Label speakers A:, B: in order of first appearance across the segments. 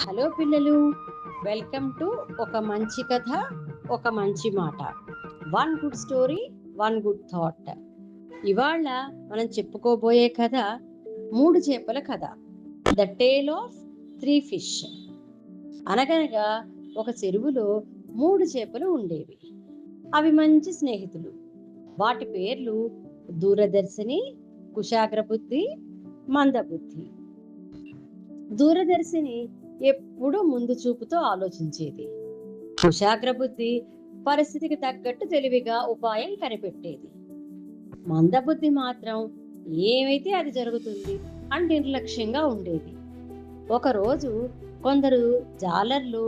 A: Hello పిల్లలు, welcome to ఒక మంచి కథ ఒక మంచి మాట. One good story, one good thought. ఇవాళ మనం చెప్పుకోబోయే కథ 3 చేపల కథ, ద టేల్ ఆఫ్ 3 ఫిష్. అనగనగా ఒక చెరువులో 3 చేపలు ఉండేవి. అవి మంచి స్నేహితులు. వాటి పేర్లు దూరదర్శిని, కుశాగ్రబుద్ధి, మందబుద్ధి. దూరదర్శిని ఎప్పుడూ ముందు చూపుతో ఆలోచించేది. కుశాగ్రబుద్ధి పరిస్థితికి తగ్గట్టు తెలివిగా ఉపాయం కనిపెట్టేది. మందబుద్ధి మాత్రం ఏమైతే అది జరుగుతుంది అని నిర్లక్ష్యంగా ఉండేది. ఒకరోజు కొందరు జాలర్లు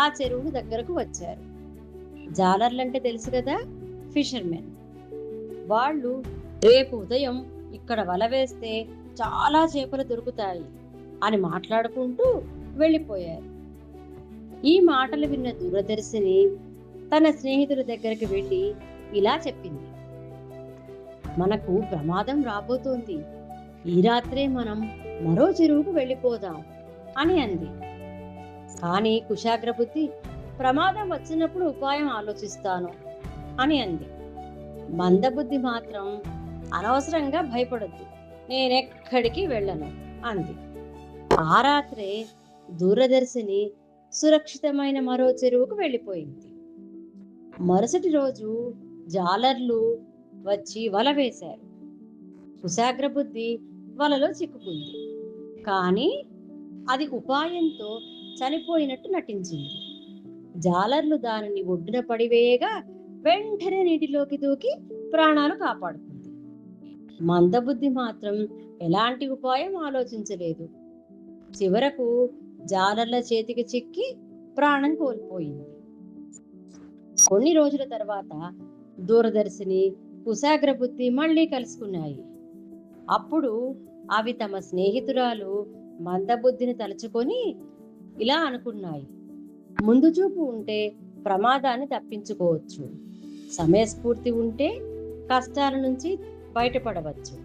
A: ఆ చెరువు దగ్గరకు వచ్చారు. జాలర్లంటే తెలుసు కదా, ఫిషర్మెన్. వాళ్ళు రేపు ఉదయం ఇక్కడ వల వేస్తే చాలా చేపలు దొరుకుతాయి అని మాట్లాడుకుంటూ వెళ్ళిపోయారు. ఈ మాటలు విన్న దూరదర్శిని తన స్నేహితుల దగ్గరికి వెళ్ళి ఇలా చెప్పింది: మనకు ప్రమాదం రాబోతోంది, ఈ రాత్రే మనం మరో చెరువుకు వెళ్ళిపోదాం అని అంది. కానీ కుశాగ్రబుద్ధి ప్రమాదం వచ్చినప్పుడు ఉపాయం ఆలోచిస్తాను అని అంది. మందబుద్ధి మాత్రం అనవసరంగా భయపడొద్దు, నేనెక్కడికి వెళ్ళను అంది. ఆ రాత్రే దూరదర్శిని సురక్షితమైన మరో చెరువుకు వెళ్ళిపోయింది. మరుసటి రోజు జాలర్లు వచ్చి వల వేశారు. కుశాగ్రబుద్ధి వలలో చిక్కుకుంది, కానీ అది ఉపాయంతో చనిపోయినట్టు నటించింది. జాలర్లు దానిని ఒడ్డున పడివేయగా వెంటనే నీటిలోకి దూకి ప్రాణాలు కాపాడుకుంది. మందబుద్ధి మాత్రం ఎలాంటి ఉపాయం ఆలోచించలేదు. చివరకు జాలర్ల చేతికి చిక్కి ప్రాణం కోల్పోయింది. కొన్ని రోజుల తర్వాత దూరదర్శిని, కుశాగ్రబుద్ధి మళ్ళీ కలుసుకున్నాయి. అప్పుడు అవి తమ స్నేహితురాలు మందబుద్ధిని తలుచుకొని ఇలా అనుకున్నాయి: ముందు చూపు ఉంటే ప్రమాదాన్ని తప్పించుకోవచ్చు, సమయస్ఫూర్తి ఉంటే కష్టాల నుంచి బయటపడవచ్చు,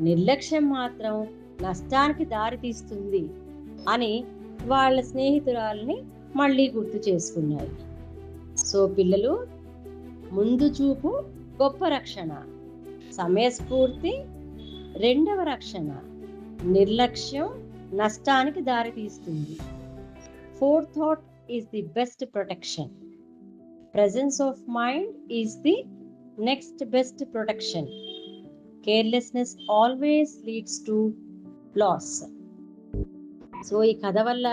A: నిర్లక్ష్యం మాత్రం నష్టానికి దారి తీస్తుంది అని వాళ్ళ స్నేహితురాలని మళ్ళీ గుర్తు చేసుకున్నాయి. సో పిల్లలు, ముందు చూపు గొప్ప రక్షణ, సమయస్ఫూర్తి రెండవ రక్షణ, నిర్లక్ష్యం నష్టానికి దారి తీస్తుంది, forethought is the best protection, presence of mind is the next best protection, carelessness always leads to loss. So ఈ కథ వల్ల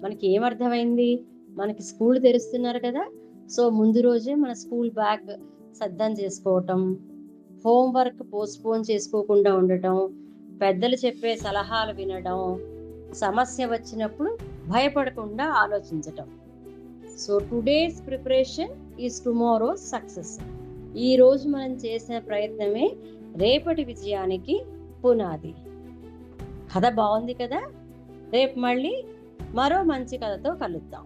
A: మనకి ఏమర్థమైంది? మనకి స్కూల్ తెరుస్తున్నారు కదా, సో ముందు రోజే మన స్కూల్ బ్యాగ్ సిద్ధం చేసుకోవటం, హోంవర్క్ పోస్ట్పోన్ చేసుకోకుండా ఉండటం, పెద్దలు చెప్పే సలహాలు వినడం, సమస్య వచ్చినప్పుడు భయపడకుండా ఆలోచించటం. So today's preparation is tomorrow's success. ఈ రోజు మనం చేసిన ప్రయత్నమే రేపటి విజయానికి పునాది. కథ బాగుంది కదా? రేపు మళ్ళీ మరో మంచి కథతో కలుద్దాం.